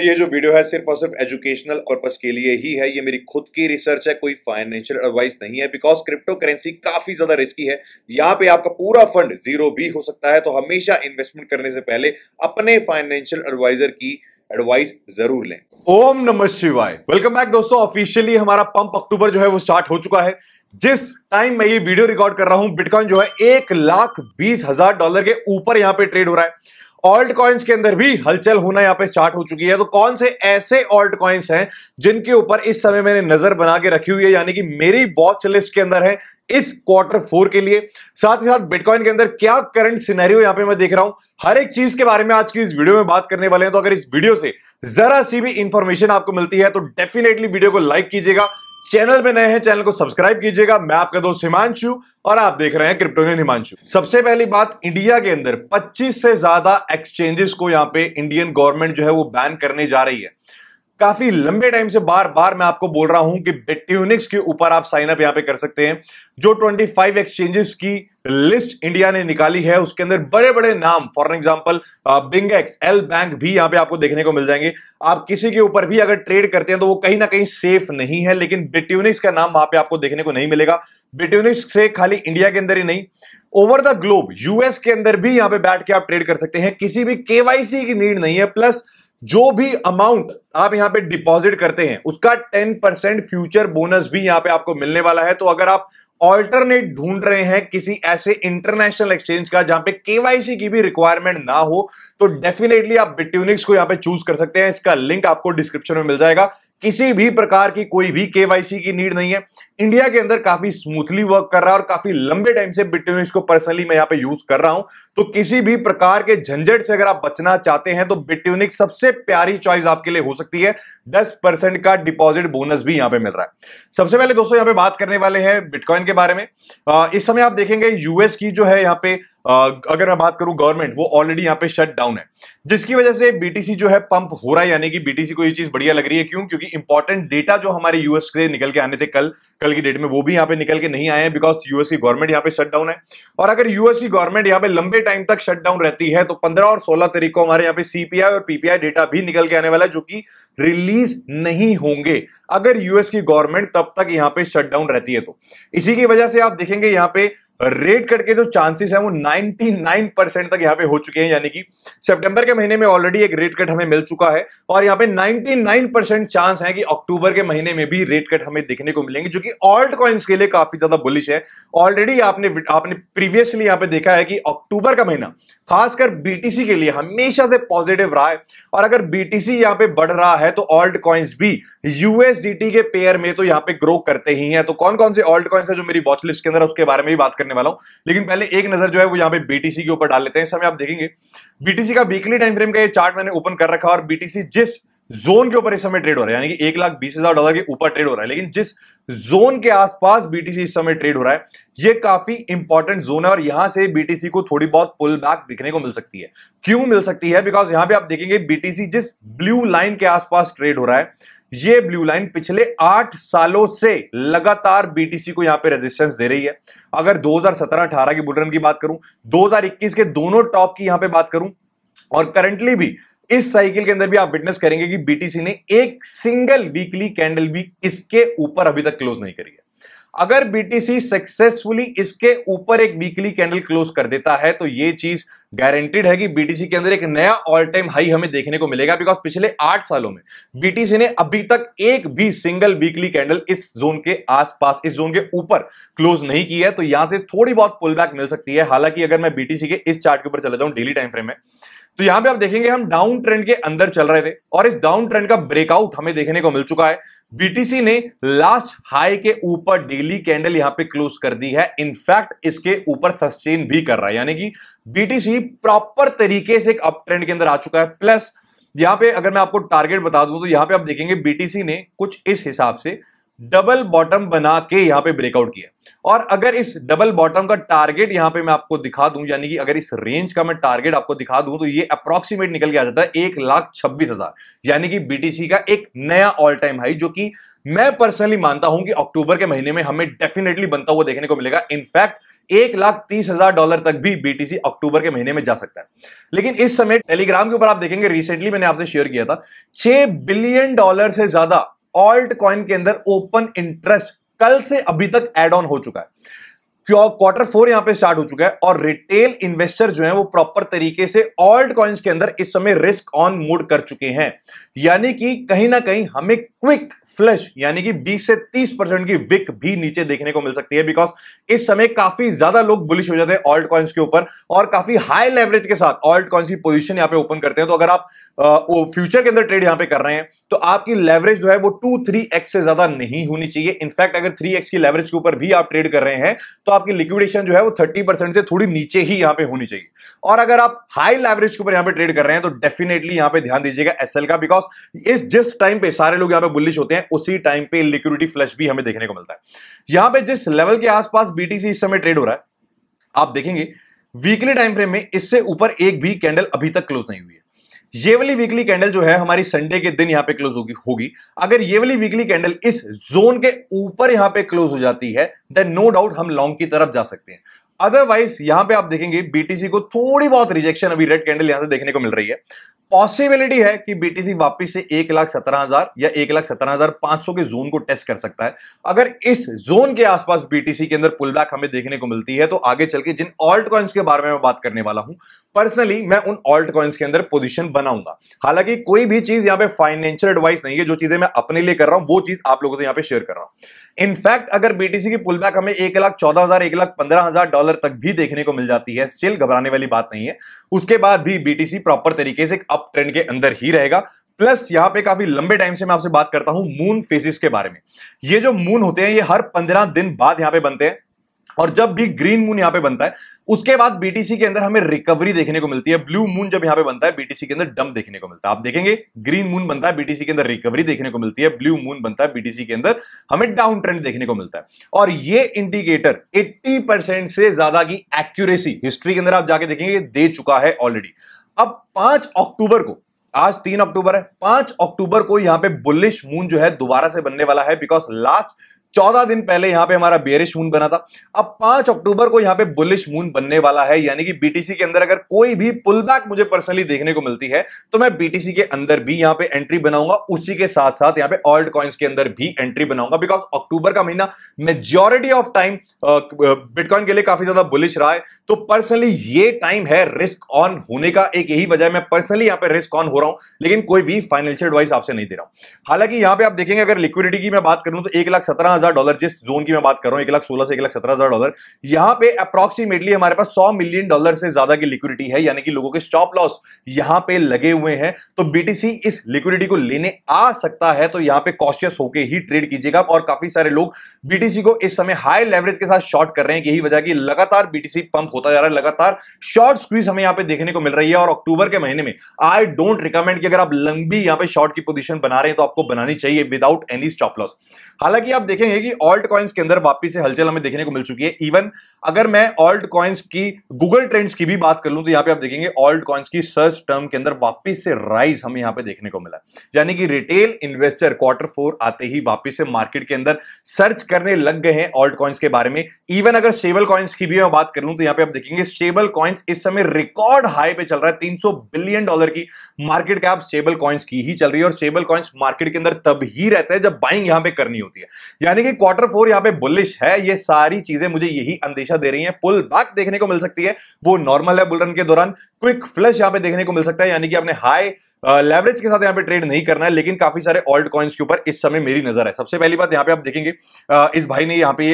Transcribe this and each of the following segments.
ये जो वीडियो है सिर्फ और सिर्फ एजुकेशनल पर्पस के लिए ही है। ये मेरी खुद की रिसर्च है, कोई फाइनेंशियल एडवाइस नहीं है। बिकॉज क्रिप्टो करेंसी काफी ज्यादा रिस्की है। यहाँ पे आपका पूरा फंड जीरो भी हो सकता है। तो हमेशा इन्वेस्टमेंट करने से पहले अपने फाइनेंशियल एडवाइजर की एडवाइस जरूर लें। ओम नमः शिवाय। वेलकम बैक दोस्तों। ऑफिशियली हमारा पंप अक्टूबर जो है वो स्टार्ट हो चुका है। जिस टाइम मैं ये वीडियो रिकॉर्ड कर रहा हूं, बिटकॉइन जो है $1,20,000 के ऊपर यहां पे ट्रेड हो रहा है। ऑल्ट कॉइन्स के अंदर भी हलचल होना यहां पे स्टार्ट हो चुकी है। तो कौन से ऐसे ऑल्ट कॉइन्स हैं जिनके ऊपर इस समय मैंने नजर बना के रखी हुई है, यानी कि मेरी वॉच लिस्ट के अंदर है इस Q4 के लिए। साथ ही साथ बिटकॉइन के अंदर क्या करंट सिनेरियो यहां पे मैं देख रहा हूं, हर एक चीज के बारे में आज की इस वीडियो में बात करने वाले हैं। तो अगर इस वीडियो से जरा सी भी इंफॉर्मेशन आपको मिलती है तो डेफिनेटली वीडियो को लाइक कीजिएगा। चैनल में नए हैं, चैनल को सब्सक्राइब कीजिएगा। मैं आपका दोस्त हिमांशु और आप देख रहे हैं क्रिप्टोनियन हिमांशु। सबसे पहली बात, इंडिया के अंदर 25 से ज्यादा एक्सचेंजेस को यहां पे इंडियन गवर्नमेंट जो है वो बैन करने जा रही है। काफी लंबे टाइम से बार बार मैं आपको बोल रहा हूं कि बिटयूनिक्स के ऊपर आप साइन अप यहां पे कर सकते हैं। जो 25 एक्सचेंजेस की लिस्ट इंडिया ने निकाली है उसके अंदर बड़े बड़े नाम, फॉर एग्जांपल बिंगेक्स, एल बैंक भी यहां पे आपको देखने को मिल जाएंगे। आप किसी के ऊपर भी अगर ट्रेड करते हैं तो वो कहीं ना कहीं सेफ नहीं है, लेकिन बिटयूनिक्स का नाम वहां पे आपको देखने को नहीं मिलेगा। बिटयूनिक्स से खाली इंडिया के अंदर ही नहीं, ओवर द ग्लोब यूएस के अंदर भी यहां पे बैठ के आप ट्रेड कर सकते हैं। किसी भी केवाईसी की नीड नहीं है। प्लस जो भी अमाउंट आप यहां पे डिपॉजिट करते हैं उसका 10% फ्यूचर बोनस भी यहां पे आपको मिलने वाला है। तो अगर आप ऑल्टरनेट ढूंढ रहे हैं किसी ऐसे इंटरनेशनल एक्सचेंज का जहां पे केवाईसी की भी रिक्वायरमेंट ना हो, तो डेफिनेटली आप बिटयूनिक्स को यहां पे चूज कर सकते हैं। इसका लिंक आपको डिस्क्रिप्शन में मिल जाएगा। किसी भी प्रकार की कोई भी केवाईसी की नीड नहीं है। इंडिया के अंदर काफी स्मूथली वर्क कर रहा है और काफी लंबे टाइम से बिटयूनिक्स को पर्सनली मैं यहां पे यूज कर रहा हूं। तो किसी भी प्रकार के झंझट से अगर आप बचना चाहते हैं तो बिटयूनिक्स सबसे प्यारी चॉइस आपके लिए हो सकती है। 10% का डिपॉजिट बोनस भी यहां पे मिल रहा है। सबसे पहले दोस्तों यहां पे बात करने वाले हैं बिटकॉइन के बारे में। इस समय आप देखेंगे यूएस की जो है यहां पे अगर मैं बात करूं गवर्नमेंट, वो ऑलरेडी यहां पे शट डाउन है, जिसकी वजह से बीटीसी जो है पंप हो रहा है। यानी कि बीटीसी को ये चीज बढ़िया लग रही है। क्यों? क्योंकि इंपॉर्टेंट डेटा जो हमारे यूएस से निकल के आने थे कल की डेट में, वो भी यहां पे निकल के नहीं आए हैं। बिकॉज यूएस की गवर्नमेंट यहां पे शट डाउन है। और अगर यूएस की गवर्नमेंट यहां पे लंबे टाइम तक शट डाउन रहती है तो 15 और 16 तारीख को हमारे यहां पे सीपीआई और पीपीआई डेटा भी निकल के आने वाला है, जो कि रिलीज नहीं होंगे अगर यूएस की गवर्नमेंट तब तक यहां पे शट डाउन रहती है। तो इसी की वजह से आप देखेंगे यहां पे रेट कट के जो चांसेस हैं वो 99% तक यहां पे हो चुके हैं। यानी कि सितंबर के महीने में ऑलरेडी एक रेट कट हमें मिल चुका है और यहां पे 99% चांस है कि अक्टूबर के महीने में भी रेट कट हमें देखने को मिलेंगे, जो कि ऑल्ट कॉइन्स के लिए काफी ज्यादा बुलिश है। ऑलरेडी आपने प्रीवियसली यहां पे देखा है कि अक्टूबर का महीना खासकर बीटीसी के लिए हमेशा से पॉजिटिव रहा है। और अगर बीटीसी यहां पे बढ़ रहा है तो ऑल्ट कॉइन्स भी यूएसडीटी के पेयर में तो यहां पे ग्रो करते ही हैं। तो कौन कौन से ऑल्ट कॉइन्स है जो मेरी वॉच लिस्ट के अंदर, उसके बारे में भी बात करने वाला हूं। लेकिन पहले एक नजर जो है वो यहां पे बीटीसी के ऊपर डाल लेते हैं। इस समय आप देखेंगे बीटीसी का वीकली टाइम फ्रेम का ये चार्ट मैंने ओपन कर रखा है और बीटीसी जिस जोन के ऊपर इस समय ट्रेड हो रहा है, यानी कि $1,20,000 के ऊपर ट्रेड हो रहा है, लेकिन जिस जोन के आसपास बीटीसी इस समय ट्रेड हो रहा है ये काफी इंपॉर्टेंट जोन है और यहां से बीटीसी को थोड़ी बहुत पुल बैक दिखने को मिल सकती है। क्यों मिल सकती है? बिकॉज यहां पे आप देखेंगे बीटीसी जिस ब्लू लाइन के आसपास ट्रेड हो रहा है, ये ब्लू लाइन पिछले 8 सालों से लगातार बीटीसी को यहां पे रेजिस्टेंस दे रही है। अगर 2017-18 की बुल रन की बात करूं, 2021 के दोनों टॉप की यहां पे बात करूं और करंटली भी इस साइकिल के अंदर भी आप विटनेस करेंगे कि बीटीसी ने एक सिंगल वीकली कैंडल भी इसके ऊपर अभी तक क्लोज नहीं करी है। अगर बीटीसी सक्सेसफुली इसके ऊपर एक वीकली कैंडल क्लोज कर देता है तो यह चीज गारंटीड है कि बीटीसी के अंदर एक नया ऑल टाइम हाई हमें देखने को मिलेगा। बिकॉज पिछले 8 सालों में बीटीसी ने अभी तक एक भी सिंगल वीकली कैंडल इस जोन के आसपास, इस जोन के ऊपर क्लोज नहीं की है। तो यहां से थोड़ी बहुत पुल बैक मिल सकती है। हालांकि अगर मैं बीटीसी के इस चार्ट के ऊपर चला जाऊं डेली टाइम फ्रेम में, तो यहां पे आप देखेंगे हम डाउन ट्रेंड के अंदर चल रहे थे और इस डाउन ट्रेंड का ब्रेकआउट हमें देखने को मिल चुका है। बीटीसी ने लास्ट हाई के ऊपर डेली कैंडल यहां पे क्लोज कर दी है। इनफैक्ट इसके ऊपर सस्टेन भी कर रहा है, यानी कि बीटीसी प्रॉपर तरीके से एक अप ट्रेंड के अंदर आ चुका है। प्लस यहां पे अगर मैं आपको टारगेट बता दूं तो यहां पे आप देखेंगे बीटीसी ने कुछ इस हिसाब से डबल बॉटम बना के यहां पे ब्रेकआउट किया। और अगर इस डबल बॉटम का टारगेट यहां पे मैं आपको दिखा दूं, यानी कि अगर इस रेंज का मैं टारगेट आपको दिखा दूं तो ये अप्रोक्सीमेट निकल के आ जाता है 1,26,000, यानी कि बीटीसी का एक नया ऑल टाइम हाई, जो कि मैं पर्सनली मानता हूं कि अक्टूबर के महीने में हमें डेफिनेटली बनता हुआ देखने को मिलेगा। इनफैक्ट $1,30,000 तक भी बीटीसी अक्टूबर के महीने में जा सकता है। लेकिन इस समय टेलीग्राम के ऊपर आप देखेंगे, रिसेंटली मैंने आपसे शेयर किया था, $6 बिलियन से ज्यादा ऑल्ट कॉइन के अंदर ओपन इंटरेस्ट कल से अभी तक एड ऑन हो चुका है। Q4 यहां पे स्टार्ट हो चुका है और रिटेल इन्वेस्टर जो है वो प्रॉपर तरीके से ऑल्ट कॉइन्स के अंदर इस समय रिस्क ऑन मूड कर चुके हैं। यानी कि कहीं ना कहीं हमें क्विक फ्लश यानी कि 20 से 30% की विक भी नीचे देखने को मिल सकती है, बिकॉज इस समय काफी ज्यादा लोग बुलिश हो जाते हैं ऑल्ट कॉइन्स के ऊपर और काफी हाई लेवरेज के साथ ऑल्ट कॉइन्स की पोजीशन यहां पे ओपन करते हैं। तो अगर आप फ्यूचर के अंदर ट्रेड यहां पे कर रहे हैं तो आपकी लेवरेज जो है वो 2-3x से ज्यादा नहीं होनी चाहिए। इनफैक्ट अगर 3x की लेवरेज के ऊपर भी आप ट्रेड कर रहे हैं तो आपकी लिक्विडेशन जो है वो 30% से थोड़ी नीचे ही यहां पे होनी चाहिए। और अगर आप हाई लेवरेज के ऊपर यहां पे ट्रेड कर रहे हैं तो डेफिनेटली यहां पे ध्यान दीजिएगा एसएल का, बिकॉज इस जिस टाइम पे सारे लोग यहां पे बुलिश होते हैं उसी टाइम पे लिक्विडिटी फ्लश भी हमें देखने को मिलता है। यहां पे जिस लेवल के आसपास बीटीसी इस समय ट्रेड हो रहा है, आप देखेंगे वीकली टाइम फ्रेम में इससे ऊपर एक भी कैंडल अभी तक क्लोज नहीं हुई है। ये वाली वीकली कैंडल जो है हमारी संडे के दिन यहां पे क्लोज होगी। अगर ये वाली वीकली कैंडल इस जोन के ऊपर यहां पे क्लोज हो जाती है देन नो डाउट हम लॉन्ग की तरफ जा सकते हैं। अदरवाइज यहां पे आप देखेंगे बीटीसी को थोड़ी बहुत रिजेक्शन अभी रेड कैंडल यहां से देखने को मिल रही है। पॉसिबिलिटी है कि बीटीसी वापस से 1,17,000 या 1,17,500 के जोन को टेस्ट कर सकता है। अगर इस जोन के आसपास बीटीसी के अंदर पुलबैक हमें देखने को मिलती है तो आगे चल के जिन ऑल्ट कॉइन्स के बारे में मैं बात करने वाला हूं, पर्सनली मैं उन ऑल्ट कॉइन्स के अंदर पोजीशन बनाऊंगा। हालांकि कोई भी चीज यहां पे फाइनेंशियल एडवाइस नहीं है, जो चीजें मैं अपने लिए कर रहा हूं वो चीज आप लोगों से यहां पे शेयर कर रहा हूं। इनफैक्ट अगर बीटीसी की पुलबैक हमें $1,14,000 $1,15,000 तक भी देखने को मिल जाती है, स्टिल घबराने वाली बात नहीं है। उसके बाद भी बीटीसी प्रॉपर तरीके से अप ट्रेंड के अंदर ही रहेगा। प्लस यहां पे काफी लंबे टाइम से मैं आपसे बात करता हूं मून फेजेस के बारे में। ये जो मून होते हैं ये हर 15 दिन बाद यहां पे बनते हैं और जब भी ग्रीन मून यहां पे बनता है उसके बाद बीटीसी के अंदर हमें रिकवरी देखने को मिलती है। ब्लू मून जब यहां पे बनता है बीटीसी के अंदर डंप देखने को मिलता है। आप देखेंगे ग्रीन मून बनता है बीटीसी के अंदर रिकवरी देखने को मिलती है, ब्लू मून बनता है बीटीसी के अंदर हमें डाउन ट्रेंड देखने को मिलता है। और ये इंडिकेटर 80% से ज्यादा की एक्यूरेसी हिस्ट्री के अंदर आप जाके देखेंगे दे चुका है ऑलरेडी। अब 5 अक्टूबर को, आज 3 अक्टूबर है, 5 अक्टूबर को यहां पे बुलिश मून जो है दोबारा से बनने वाला है, बिकॉज लास्ट 14 दिन पहले यहां पे हमारा बेयरिश मून बना था। अब 5 अक्टूबर को यहां पे बुलिश मून बनने वाला है, यानी कि बीटीसी के अंदर अगर कोई भी पुलबैक मुझे पर्सनली देखने को मिलती है तो मैं बीटीसी के अंदर भी यहां पे एंट्री बनाऊंगा, उसी के साथ साथ यहां पे ऑल्ट कॉइन्स के अंदर भी एंट्री बनाऊंगा। बिकॉज अक्टूबर का महीना मेजॉरिटी ऑफ टाइम बिटकॉइन के लिए काफी ज्यादा बुलिश रहा है। तो पर्सनली ये टाइम है रिस्क ऑन होने का। एक यही वजह है मैं पर्सनली यहां पे रिस्क ऑन हो रहा हूं, लेकिन कोई भी फाइनेंशियल एडवाइस आपसे नहीं दे रहा हूं। हालांकि यहां पे आप देखेंगे अगर लिक्विडिटी की मैं बात करूं तो $1,17,000 जिस जोन की मैं बात कर रहा हूं, $1,16,000 से $1,17,000, यहां पे अप्रॉक्सीमेटली हमारे पास $100 मिलियन से ज्यादा की लिक्विडिटी है, यानी कि लोगों के स्टॉप लॉस यहां पे लगे हुए हैं। तो बीटीसी इस लिक्विडिटी को लेने आ सकता है, तो यहां पे कॉशियस होकर ही ट्रेड कीजिएगा। और काफी सारे लोग बीटीसी को इस समय हाई लेवरेज के साथ शॉर्ट कर रहे हैं, यही वजह की लगातार बीटीसी पंप होता जा रहा है, लगातार शॉर्ट स्क्वीज हमें यहां पे देखने को मिल रही है। और अक्टूबर के महीने में आई डोंट रिकमेंड कि अगर आप लंबी यहां पे शॉर्ट की पोजीशन बना रहे हैं तो आपको बनानी चाहिए विदाउट एनी स्टॉप लॉस। हालांकि आप देखेंगे कि ऑल्ट कॉइन्स के अंदर वापस से हलचल हमें देखने को मिल चुकी है। इवन अगर मैं ऑल्ट कॉइन्स की गूगल ट्रेंड्स की भी बात कर लूं तो यहां पे आप देखेंगे ऑल्ट कॉइन्स की सर्च टर्म के अंदर वापस से राइज हमें यहां पे देखने को मिला, यानी कि रिटेल इन्वेस्टर Q4 आते ही वापस से मार्केट के अंदर सर्च करने लग गए हैं ऑल्ट कॉइन्स के बारे में। इवन अगर स्टेबल कॉइन्स की भी मैं बात कर लूं तो यहां पे आप देखेंगे स्टेबल कॉइन्स इस समय रिकॉर्ड हाई पे चल रहा है। $300 बिलियन की मार्केट कैप स्टेबल कॉइन्स की ही चल रही है। और स्टेबल कॉइन्स मार्केट के अंदर तब ही रहते हैं जब बाइंग यहां पे करनी होती है, यानी कि Q4 यहां पे बुलिश है। ये सारी चीजें मुझे यही अंदेशा दे रही हैं पुल बैक देखने को मिल सकती है, वो नॉर्मल है। बुल रन के दौरान क्विक फ्लश यहां पे देखने को मिल सकता है, यानी कि आपने हाई लेवरेज के साथ यहां पे ट्रेड नहीं करना है। लेकिन काफी सारे ऑल्ट कॉइन्स के ऊपर इस समय मेरी नजर है। सबसे पहली बात यहां पे आप देखेंगे इस भाई ने यहां पे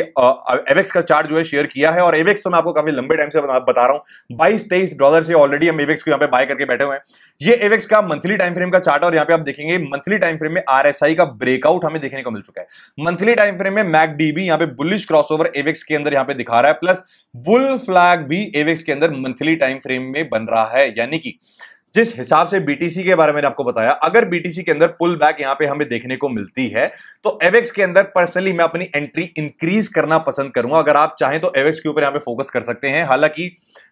एवेक्स का चार्ट जो है शेयर किया है, और एवेक्स तो मैं आपको काफी लंबे टाइम से बता रहा हूं, $22-23 से ऑलरेडी हम एवेक्स को यहां पे बाय करके बैठे हुए हैं। ये एवेक्स का मंथली टाइम फ्रेम का चार्ट, और यहां पे आप देखेंगे मंथली टाइम फ्रेम में RSI का ब्रेकआउट हमें देखने को मिल चुका है। मंथली टाइम फ्रेम में मैकडी भी यहां पे बुलिश क्रॉसओवर एवेक्स के अंदर यहां पे दिखा रहा है, प्लस बुल फ्लैग भी एवेक्स के अंदर मंथली टाइम फ्रेम में बन रहा है। यानी कि जिस हिसाब से बीटीसी के बारे में आपको बताया, अगर बीटीसी के अंदर पुल बैक यहां पे हमें देखने को मिलती है तो एवेक्स के अंदर पर्सनली मैं अपनी एंट्री इंक्रीज करना पसंद करूंगा। अगर आप चाहें तो एवेक्स के ऊपर यहां पे फोकस कर सकते हैं। हालांकि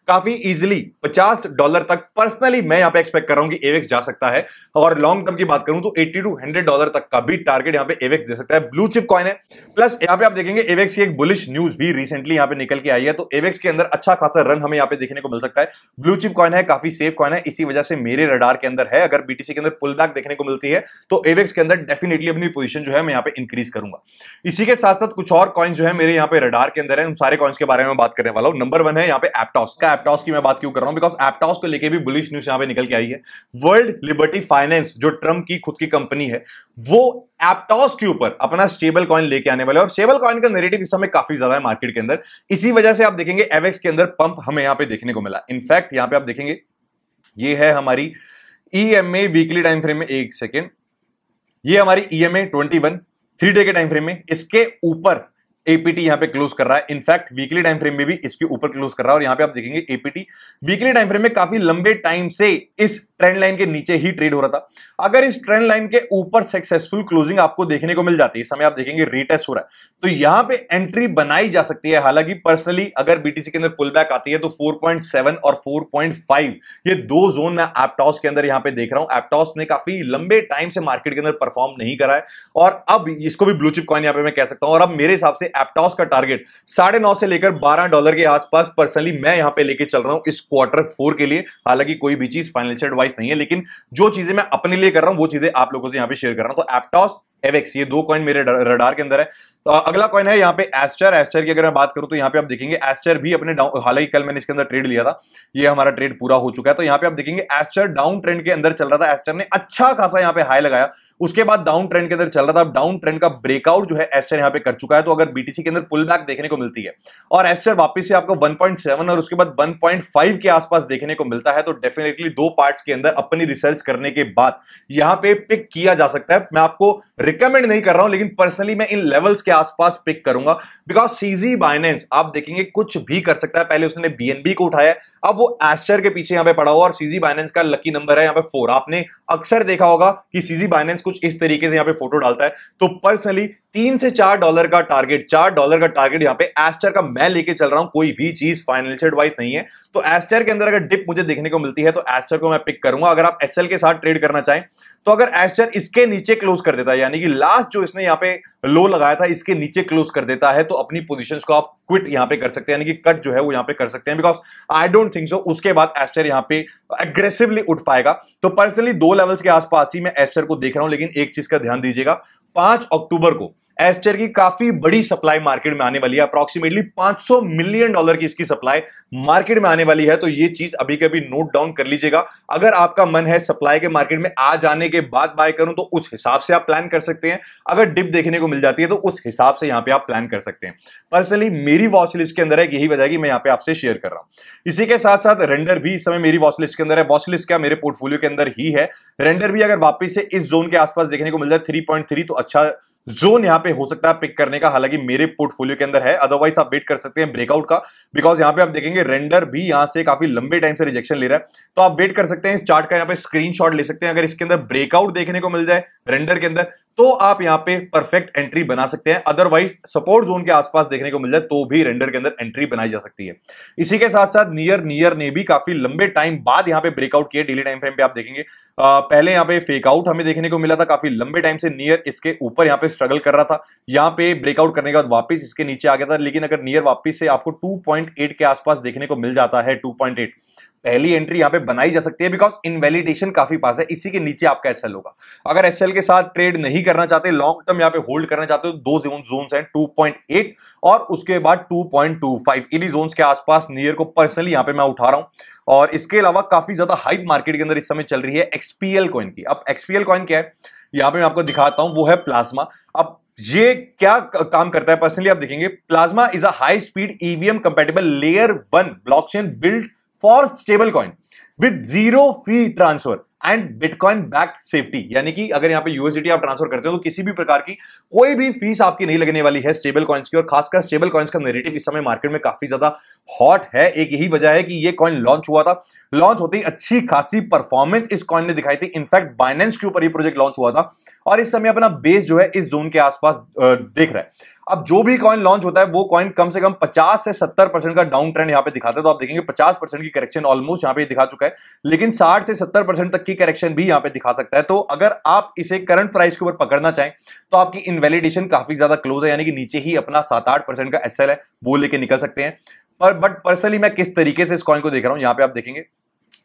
काफी इजीली $50 तक पर्सनली मैं यहां पे एक्सपेक्ट कर रहा हूं कि एवेक्स जा सकता है। और लॉन्ग टर्म की बात करूं तो $80 to $100 तक का भी टारगेट यहां पे एवेक्स दे सकता है। ब्लू चिप कॉइन है, प्लस यहां पे आप देखेंगे एवेक्स की एक बुलिश न्यूज भी रिसेंटली यहां पे निकल के आई है, तो एवेक्स के अंदर अच्छा खासा रन हमें यहां पे देखने को मिल सकता है। ब्लू चिप कॉइन है, काफी सेफ कॉइन है, इसी वजह से मेरे रडार के अंदर है। अगर बीटीसी के अंदर पुल बैक देखने को मिलती है तो एवेक्स के अंदर डेफिनेटली अपनी पोजीशन जो है मैं यहां पे इंक्रीज करूंगा। इसी के साथ साथ कुछ और कॉइन्स जो है मेरे यहां पे रडार के अंदर है, उन सारे कॉइन्स के बारे में बात करने वाला हूं। नंबर 1 है यहां पे एप्टॉस का। एप्टॉस की मैं बात क्यों कर रहा हूं, बिकॉज एप्टॉस को लेके भी बुलिश न्यूज यहां पे निकल के आई है। वर्ल्ड लिबर्टी फाइनेंस जो ट्रम्प की खुद की कंपनी है, वो एप्टॉस के ऊपर अपना स्टेबल कॉइन लेके आने वाले, और स्टेबल कॉइन का नैरेटिव इस समय काफी ज्यादा है मार्केट के अंदर। इसी वजह से आप देखेंगे एवेक्स के अंदर पंप हमें यहां पे देखने को मिला। इनफैक्ट यहां पे आप देखेंगे ये है हमारी ईएमए वीकली टाइम फ्रेम में, एक सेकेंड, ये हमारी ईएमए 21 3 डे के टाइम फ्रेम में, इसके ऊपर एपीटी यहां पे क्लोज कर रहा है। इनफैक्ट वीकली टाइम फ्रेम में भी इसके ऊपर क्लोज कर रहा है, और यहां पे आप देखेंगे एपीटी वीकली टाइम फ्रेम में काफी लंबे टाइम से इस ट्रेंड लाइन के नीचे ही ट्रेड हो रहा था। अगर इस ट्रेंड लाइन के ऊपर सक्सेसफुल क्लोजिंग आपको देखने को मिल जाती है, इस समय आप देखेंगे रीटेस्ट हो रहा है, तो यहां पे एंट्री बनाई जा सकती है। हालांकि पर्सनली अगर बीटीसी के अंदर पुल बैक आती है तो 4.7 और 4.5 ये दो जोन मैं एप्टॉस के अंदर यहां पे देख रहा हूं। एप्टॉस ने काफी लंबे टाइम से मार्केट के अंदर परफॉर्म नहीं करा है, और अब इसको भी ब्लू चिप कॉइन यहां पे मैं कह सकता हूं। और अब मेरे हिसाब से एप्टॉस का टारगेट $9.5 से लेकर $12 के आसपास पर्सनली मैं यहां पे लेके चल रहा हूं इस Q4 के लिए। हालांकि कोई भी चीज फाइनेंशियल एडवाइस नहीं है, लेकिन जो चीजें मैं अपने लिए कर रहा हूं वो चीजें आप लोगों से यहां पे शेयर कर रहा हूं। तो एप्टॉस, एवेक्स, ये दो कॉइन मेरे रडार के अंदर है। तो अगला कॉइन है यहाँ पे एस्टर। एस्टर की अगर मैं बात करूं तो यहाँ पे आप देखेंगे एस्टर भी अपने डाउन, हालांकि कल मैंने इसके अंदर ट्रेड लिया था, ये हमारा ट्रेड पूरा हो चुका है। तो यहाँ पे आप देखेंगे एस्टर डाउन ट्रेंड के अंदर चल रहा था, एस्टर ने अच्छा खासा यहाँ पे हाई लगाया, उसके बाद डाउन ट्रेंड के अंदर चल रहा था। डाउन ट्रेंड का ब्रेकआउट जो है एस्टर यहाँ पे कर चुका है। तो अगर बीटीसी के अंदर पुल बैक देखने को मिलती है और एस्टर वापस से आपको 1.7 और उसके बाद 1.5 के आसपास देखने को मिलता है, तो डेफिनेटली दो पार्ट्स के अंदर अपनी रिसर्च करने के बाद यहाँ पे पिक किया जा सकता है। मैं आपको रिकमेंड नहीं कर रहा हूं, लेकिन पर्सनली मैं इन लेवल्स के आसपास पिक करूंगा, बिकॉज सीजी बाइनेंस आप देखेंगे कुछ भी कर सकता है। पहले उसने बीएनबी को उठाया, अब वो एस्टर के पीछे यहां पे पड़ा हुआ, और सीजी बाइनेंस का लकी नंबर है यहां पे 4। आपने अक्सर देखा होगा कि सीजी बाइनेंस कुछ इस तरीके से यहां पे फोटो डालता है। तो पर्सनली $3 से $4 का टारगेट, $4 का टारगेट यहां पे एस्टर का मैं लेके चल रहा हूं। कोई भी चीज फाइनेंशियल एडवाइस नहीं है। तो एस्टर के अंदर अगर डिप मुझे देखने को मिलती है तो एस्टर को मैं पिक करूंगा। अगर आप एसएल के साथ ट्रेड करना चाहें तो अगर एस्टर इसके नीचे क्लोज कर देता है, यानी कि लास्ट जो इसने यहां पे लो लगाया था इसके नीचे क्लोज कर देता है, तो अपनी पोजीशंस को आप क्विट यहां पे कर सकते हैं, यानी कि कट जो है वो यहां पे कर सकते हैं। Because I don't think so उसके बाद एस्टर यहां पे एग्रेसिवली उठ पाएगा। तो पर्सनली 2 लेवल्स के आसपास ही मैं एस्टर को देख रहा हूं, लेकिन एक चीज का ध्यान दीजिएगा, 5 अक्टूबर को एस्टर की काफी बड़ी सप्लाई मार्केट में आने वाली है। अप्रॉक्सीमेटली $500 मिलियन की इसकी सप्लाई मार्केट में आने वाली है। तो ये चीज अभी कभी नोट डाउन कर लीजिएगा। अगर आपका मन है सप्लाई के मार्केट में आ जाने के बाद बाय करूं तो उस हिसाब से आप प्लान कर सकते हैं। अगर डिप देखने को मिल जाती है तो उस हिसाब से यहां पे आप प्लान कर सकते हैं। पर्सनली मेरी वॉच लिस्ट के अंदर है, यही वजह है कि मैं यहां पे आपसे शेयर कर रहा हूं। इसी के साथ साथ रेंडर भी इस समय मेरी वॉच लिस्ट के अंदर है। वॉच लिस्ट क्या, मेरे पोर्टफोलियो के अंदर ही है। रेंडर भी अगर वापस से इस जोन के आसपास देखने को मिल जाए 3.3 तो अच्छा जोन यहां पे हो सकता है पिक करने का। हालांकि मेरे पोर्टफोलियो के अंदर है, अदरवाइज आप वेट कर सकते हैं ब्रेकआउट का, बिकॉज यहां पे आप देखेंगे रेंडर भी यहां से काफी लंबे टाइम से रिजेक्शन ले रहा है। तो आप वेट कर सकते हैं, इस चार्ट का यहां पे स्क्रीनशॉट ले सकते हैं। अगर इसके अंदर ब्रेकआउट देखने को मिल जाए रेंडर के अंदर तो आप यहां पे परफेक्ट एंट्री बना सकते हैं। अदरवाइज सपोर्ट जोन के आसपास देखने को मिल जाए तो भी रेंडर के अंदर एंट्री बनाई जा सकती है। इसी के साथ साथ नियर ने भी काफी लंबे टाइम बाद यहां पे ब्रेकआउट किया। डेली टाइम फ्रेम पे आप देखेंगे पहले यहां पे फेक आउट हमें देखने को मिला था, काफी लंबे टाइम से नियर इसके ऊपर यहां पे स्ट्रगल कर रहा था। यहां पे ब्रेकआउट करने के बाद वापस इसके नीचे आ गया था, लेकिन अगर नियर वापस से आपको 2.8 के आसपास देखने को मिल जाता है, 2.8 पहली एंट्री यहां पे बनाई जा सकती है, बिकॉज इनवैलिडेशन काफी पास है। इसी के नीचे आपका एसएल होगा। अगर एसएल के साथ ट्रेड नहीं करना चाहते, लॉन्ग टर्म यहां पे होल्ड करना चाहते हो, दो जोन्स हैं 2.8 और उसके बाद 2.25। इन्हीं जोन्स के आसपास नियर को पर्सनली यहां पे मैं उठा रहा हूं। और इसके अलावा काफी ज्यादा हाइप मार्केट के अंदर इस समय चल रही है एक्सपीएल कॉइन की। अब एक्सपीएल कॉइन क्या है यहां पे मैं आपको दिखाता हूं, वो है प्लाज्मा। अब ये क्या काम करता है पर्सनली आप देखेंगे, plasma is a high speed EVM compatible layer 1 blockchain build for stable coin with 0 fee transfer and bitcoin backed safety. यानी कि अगर यहां पे यूएसडीटी आप ट्रांसफर करते हो तो किसी भी प्रकार की कोई भी फीस आपकी नहीं लगने वाली है स्टेबल कॉइन्स की। और खासकर स्टेबल कॉइन्स का नैरेटिव इस समय मार्केट में काफी ज्यादा हॉट है, एक यही वजह है कि ये कॉइन लॉन्च हुआ था। लॉन्च होते ही अच्छी खासी परफॉर्मेंस इस कॉइन ने दिखाई थी। इनफैक्ट बाइनेंस के ऊपर ये प्रोजेक्ट लॉन्च हुआ था और इस समय अपना बेस जो है इस जोन के आसपास देख रहा है। अब जो भी कॉइन लॉन्च होता है वो कॉइन कम से कम 50 से 70% का डाउन ट्रेंड यहां पे दिखाता है। तो आप देखेंगे 50% की करेक्शन ऑलमोस्ट यहां पे दिखा चुका है, लेकिन 60 से 70% तक की करेक्शन भी यहां पे दिखा सकता है। तो अगर आप इसे करंट प्राइस के ऊपर पकड़ना चाहें तो आपकी इनवैलिडेशन काफी ज्यादा क्लोज है, यानी कि नीचे ही अपना 7-8% का एसएल है वो लेके निकल सकते हैं। बट पर्सनली मैं किस तरीके से इस कॉइन को देख रहा हूं, यहां पे आप देखेंगे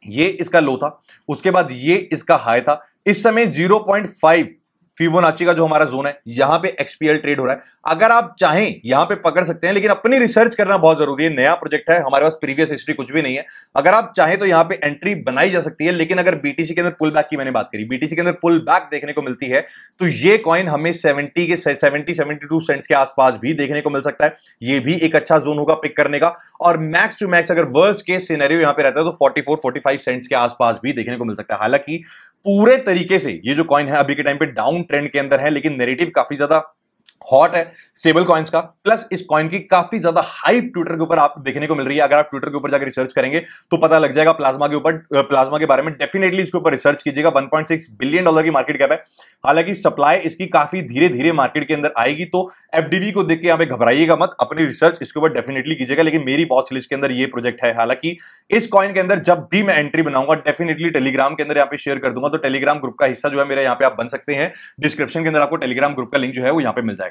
ये इसका लो था, उसके बाद ये इसका हाई था। इस समय 0.5 फिबोनाची का जो हमारा जोन है यहां पे एक्सपीएल ट्रेड हो रहा है। अगर आप चाहें यहां पे पकड़ सकते हैं, लेकिन अपनी रिसर्च करना बहुत जरूरी है। नया प्रोजेक्ट है, हमारे पास प्रीवियस हिस्ट्री कुछ भी नहीं है। अगर आप चाहें तो यहां पे एंट्री बनाई जा सकती है, लेकिन अगर बीटीसी के अंदर पुल बैक की मैंने बात करी, बीटीसी के अंदर पुल बैक देखने को मिलती है तो ये कॉइन हमें 70-72 सेंट्स के आसपास भी देखने को मिल सकता है। ये भी एक अच्छा जोन होगा पिक करने का। और मैक्स टू मैक्स अगर वर्स्ट केस सिनेरियो यहां पे रहता है तो 44-45 सेंट्स के आसपास भी देखने को मिल सकता है। हालांकि पूरे तरीके से ये जो कॉइन है अभी के टाइम पे डाउन ट्रेंड के अंदर है, लेकिन नैरेटिव काफी ज्यादा हॉट है स्टेबल कॉइन्स का। प्लस इस कॉइन की काफी ज्यादा हाइप ट्विटर के ऊपर आप देखने को मिल रही है। अगर आप ट्विटर के ऊपर जाकर रिसर्च करेंगे तो पता लग जाएगा प्लाज्मा के ऊपर, प्लाज्मा के बारे में डेफिनेटली इसके ऊपर रिसर्च कीजिएगा। 1.6 बिलियन डॉलर की मार्केट कैप है। हालांकि सप्लाई इसकी काफी धीरे धीरे मार्केट के अंदर आएगी, तो एफडीवी को देख के यहां पे घबराइएगा मत, अपनी रिसर्च इसके ऊपर डेफिनेटली कीजिएगा। लेकिन मेरी वॉच लिस्ट के अंदर ये प्रोजेक्ट है। हालांकि इस कॉइन के अंदर जब भी मैं एंट्री बनाऊंगा डेफिनेटली टेलीग्राम के अंदर यहां पे शेयर कर दूंगा। तो टेलीग्राम ग्रुप का हिस्सा जो है मेरा, यहां पे आप बन सकते हैं। डिस्क्रिप्शन के अंदर आपको टेलीग्राम ग्रुप का लिंक जो है वो यहां पे मिल जाएगा।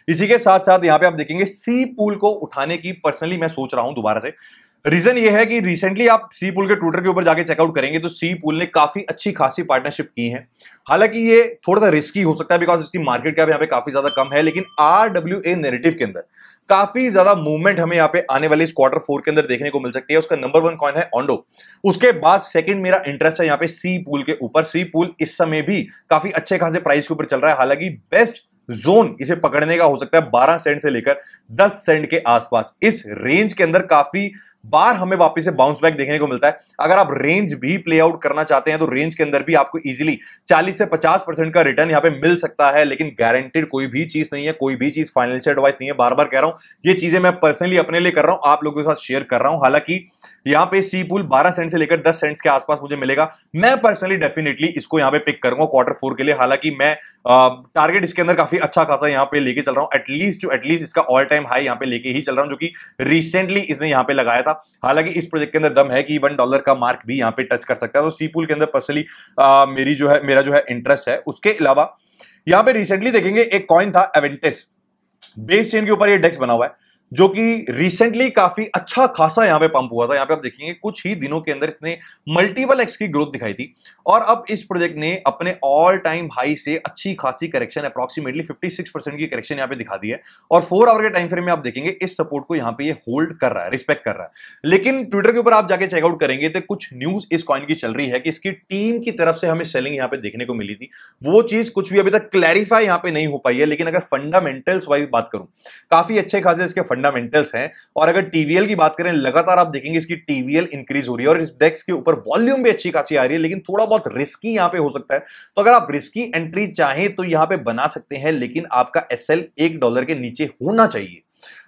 इसी के साथ साथ यहां पे आप देखेंगे सी पूल को उठाने की पर्सनली मैं सोच रहा हूं दोबारा से। रीजन ये है कि रिसेंटली आप सी पूल के ट्विटर के ऊपर जाके चेकआउट करेंगे तो सी पूल ने काफी अच्छी खासी पार्टनरशिप की है। हालांकि ये थोड़ा सा रिस्की हो सकता है बिकॉज इसकी मार्केट कैप यहां पे काफी ज्यादा कम है, लेकिन RWA नैरेटिव के अंदर काफी ज्यादा मूवमेंट हमें यहां पे आने वाले इस क्वार्टर 4 के अंदर देखने को मिल सकती है। उसका नंबर 1 कॉइन है ओंडो। उसके बाद सेकंड मेरा इंटरेस्ट है यहां पे सी पूल के ऊपर। सी पूल इस समय भी काफी अच्छे खासे प्राइस के ऊपर चल रहा है। हालांकि बेस्ट जोन इसे पकड़ने का हो सकता है 12 सेंट से लेकर 10 सेंट के आसपास। इस रेंज के अंदर काफी बार हमें वापस से बाउंस बैक देखने को मिलता है। अगर आप रेंज भी प्ले आउट करना चाहते हैं तो रेंज के अंदर भी आपको इजीली 40 से 50% का रिटर्न यहां पे मिल सकता है, लेकिन गारंटेड कोई भी चीज नहीं है, कोई भी चीज फाइनेंशियल एडवाइस नहीं है। बार बार कह रहा हूं ये चीजें मैं पर्सनली अपने लिए कर रहा हूं, आप लोगों के साथ शेयर कर रहा हूं। हालांकि यहां पे सी पूल 12 सेंट से लेकर 10 सेंट्स के आसपास मुझे मिलेगा। मैं पर्सनली डेफिनेटली इसको यहां पे पिक करूंगा क्वार्टर 4 के लिए। हालांकि मैं टारगेट इसके अंदर काफी अच्छा खासा यहां पे लेके चल रहा हूं। एटलीस्ट इसका ऑल टाइम हाई यहां पे लेके ही चल रहा हूं, जो कि रिसेंटली इसने यहां पे लगाया था। हालांकि इस प्रोजेक्ट के अंदर दम है कि $1 का मार्क भी यहां पे टच कर सकता है। तो सी पूल के अंदर पर्सनली मेरा जो है इंटरेस्ट है। उसके अलावा यहां पे रिसेंटली देखेंगे एक कॉइन था एवेंटिस, बेस चेन के ऊपर ये डेक्स बना हुआ है, जो कि रिसेंटली काफी अच्छा खासा यहां पे पंप हुआ था। यहां पे आप देखेंगे कुछ ही दिनों के अंदर इसने मल्टीपल एक्स की ग्रोथ दिखाई थी और अब इस प्रोजेक्ट ने अपने ऑल टाइम हाई से अच्छी खासी करेक्शन, अप्रॉक्सीमेटली 56% की करेक्शन यहां पे दिखा दी है। और 4 आवर के टाइम फ्रेम में आप देखेंगे इस सपोर्ट को यहां पे ये होल्ड कर रहा है, रिस्पेक्ट कर रहा है। लेकिन ट्विटर के ऊपर आप जाके चेकआउट करेंगे तो कुछ न्यूज इस कॉइन की चल रही है कि इसकी टीम की तरफ से हमें सेलिंग यहां पे देखने को मिली थी। वो चीज कुछ भी अभी तक क्लैरिफाई यहां पे नहीं हो पाई है, लेकिन अगर फंडामेंटल्स वाइज बात करूं काफी अच्छे खासे इसके फंडामेंटल्स हैं। और अगर टीवीएल की बात करें, लगातार आप देखेंगे इसकी टीवीएल इंक्रीज हो रही है और इस डेक्स के ऊपर वॉल्यूम भी अच्छी खासी आ रही है, लेकिन थोड़ा बहुत रिस्की यहां पे हो सकता है। तो अगर आप रिस्की एंट्री चाहें तो यहां पे बना सकते हैं, लेकिन आपका एसएल $1 के नीचे होना चाहिए।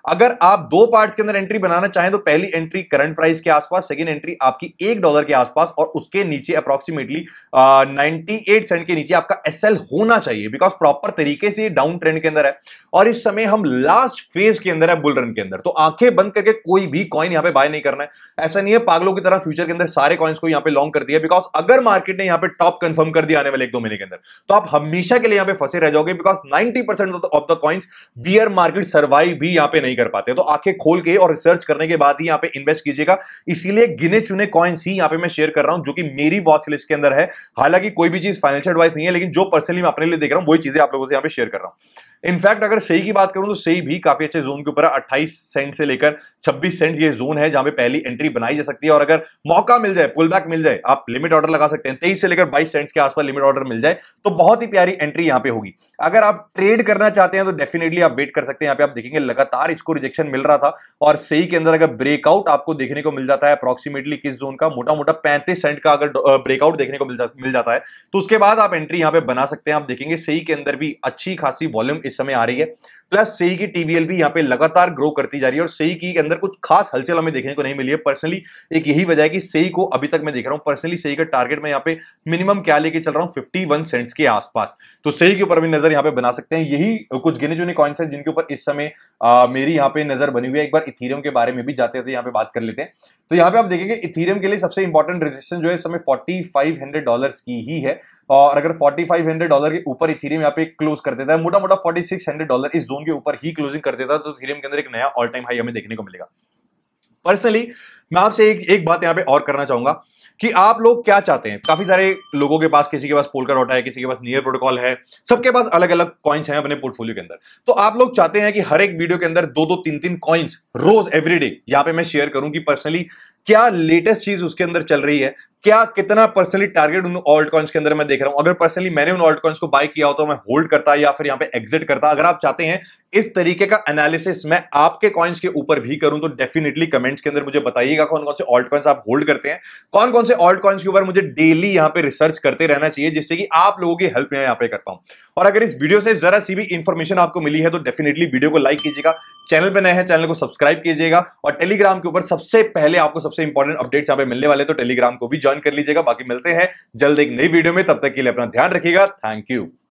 अगर आप 2 पार्ट्स के अंदर एंट्री बनाना चाहें तो पहली एंट्री करंट प्राइस के आसपास, सेकंड एंट्री आपकी $1 के आसपास और उसके नीचे अप्रॉक्सीमेटली 98 सेंट के नीचे आपका एसएल होना चाहिए। बिकॉज प्रॉपर तरीके से डाउन ट्रेंड के अंदर है और इस समय हम लास्ट फेज के अंदर है बुल रन के अंदर। तो आंखें बंद करके कोई भी कॉइन यहां पे बाय नहीं करना है। ऐसा नहीं है पागलों की तरह फ्यूचर के अंदर सारे कॉइन्स को यहां पे लॉन्ग कर दिया, बिकॉज अगर मार्केट ने यहां पे टॉप कंफर्म कर दिया आने वाले 1-2 महीने के अंदर तो आप हमेशा के लिए यहां पे फंसे रह जाओगे। Because 90% of the coins beer market survive भी यहां पे नहीं कर पाते। तो आंखें खोल के और रिसर्च करने के बाद ही यहां पे इन्वेस्ट कीजिएगा। इसीलिए गिने चुने कॉइन्स ही यहां पे मैं शेयर कर रहा हूं जो कि मेरी वॉच लिस्ट के अंदर है। हालांकि कोई भी चीज फाइनेंशियल एडवाइस नहीं है, लेकिन जो पर्सनली मैं अपने लिए देख रहा हूं वही चीजें आप लोगों से यहां पे शेयर कर रहा हूं। इनफैक्ट अगर सही की बात करूं तो सही भी काफी अच्छे जोन के ऊपर है। 28 सेंट से लेकर 26 सेंट ये जोन है जहां पे पहली एंट्री बनाई जा सकती है। और अगर मौका मिल जाए, पुल बैक मिल जाए, आप लिमिट ऑर्डर लगा सकते हैं। 23 से लेकर 22 सेंट्स के आसपास लिमिट ऑर्डर मिल जाए तो बहुत ही प्यारी एंट्री यहां पे होगी। अगर आप ट्रेड करना चाहते हैं तो डेफिनेटली आप वेट कर सकते हैं। यहां पे आप देखेंगे लगातार इसको रिजेक्शन मिल रहा था और सही के अंदर अगर ब्रेकआउट आपको देखने को मिल जाता है अप्रॉक्सीमेटली किस जोन का, मोटा मोटा 35 सेंट का अगर ब्रेकआउट देखने को मिल जाता है तो उसके बाद आप एंट्री यहां पे बना सकते हैं। आप देखेंगे सही के अंदर भी अच्छी खासी वॉल्यूम इस समय आ रही है। प्लस सेई की टीवीएल भी यहाँ पे लगातार ग्रो करती जा रही है और सेई की अंदर कुछ खास हलचल हमें देखने को नहीं मिली है। पर्सनली एक यही वजह है कि सेई को अभी तक मैं देख रहा हूं, पर्सनली सेई का टारगेट में यहाँ पे मिनिमम क्या लेके चल रहा हूं, 51 सेंट्स के आसपास। तो सेई के ऊपर भी नजर यहाँ पे बना सकते हैं। यही कुछ गिने चुने कॉइन्स हैं जिनके ऊपर इस समय मेरी यहाँ पे नजर बनी हुई है। एक बार इथेरियम के बारे में भी जाते थे यहाँ पे बात कर लेते हैं। तो यहाँ पे आप देखेंगे इथेरियम के लिए सबसे इंपॉर्टेंट रेजिस्टेंस जो है इस समय $4,500 की ही है और अगर $4,500 के ऊपर इथेरियम यहाँ पे क्लोज कर देता है, मोटा मोटा $4,600 इस जोन के ऊपर ही क्लोजिंग कर देता है, तो इथेरियम के अंदर एक नया ऑल टाइम हाई हमें देखने को मिलेगा। पर्सनली मैं आपसे एक बात यहां पे और करना चाहूंगा कि आप लोग क्या चाहते हैं। काफी सारे लोगों के पास, किसी के पास पोलकाडॉट है, किसी के पास नियर प्रोटोकॉल है, सबके पास अलग अलग कॉइन्स हैं अपने पोर्टफोलियो के अंदर। तो आप लोग चाहते हैं कि हर एक वीडियो के अंदर 2-2, 3-3 कॉइन्स रोज एवरीडे यहां पे मैं शेयर करूं कि पर्सनली क्या लेटेस्ट चीज उसके अंदर चल रही है, क्या कितना पर्सनली टारगेट उन ऑल्ट कॉइन्स के अंदर मैं देख रहा हूं। अगर पर्सनली मैंने उन ऑल्ट कॉइन्स को बाय किया हो तो मैं होल्ड करता या फिर यहां पे एग्जिट करता। अगर आप चाहते हैं इस तरीके का एनालिसिस मैं आपके कॉइन्स के ऊपर भी करूं तो डेफिनेटली कमेंट्स के अंदर मुझे बताइएगा कौन कौन से ऑल्ट कॉइन्स आप होल्ड करते हैं, कौन कौन से ऑल्ट कॉइन्स के ऊपर मुझे डेली यहां पे रिसर्च करते रहना चाहिए जिससे कि आप लोगों की हेल्प मैं यहां पे कर पाऊं। और अगर इस वीडियो से जरा सी भी इंफॉर्मेशन आपको मिली है तो डेफिनेटली वीडियो को लाइक कीजिएगा, चैनल पे नए हैं चैनल को सब्सक्राइब कीजिएगा और टेलीग्राम के ऊपर सबसे पहले आपको सबसे इंपॉर्टेंट अपडेट्स यहां पे मिलने वाले, तो टेलीग्राम को भी ज्वाइन कर लीजिएगा। बाकी मिलते हैं जल्द एक नई वीडियो में, तब तक के लिए अपना ध्यान रखिएगा। Thank you.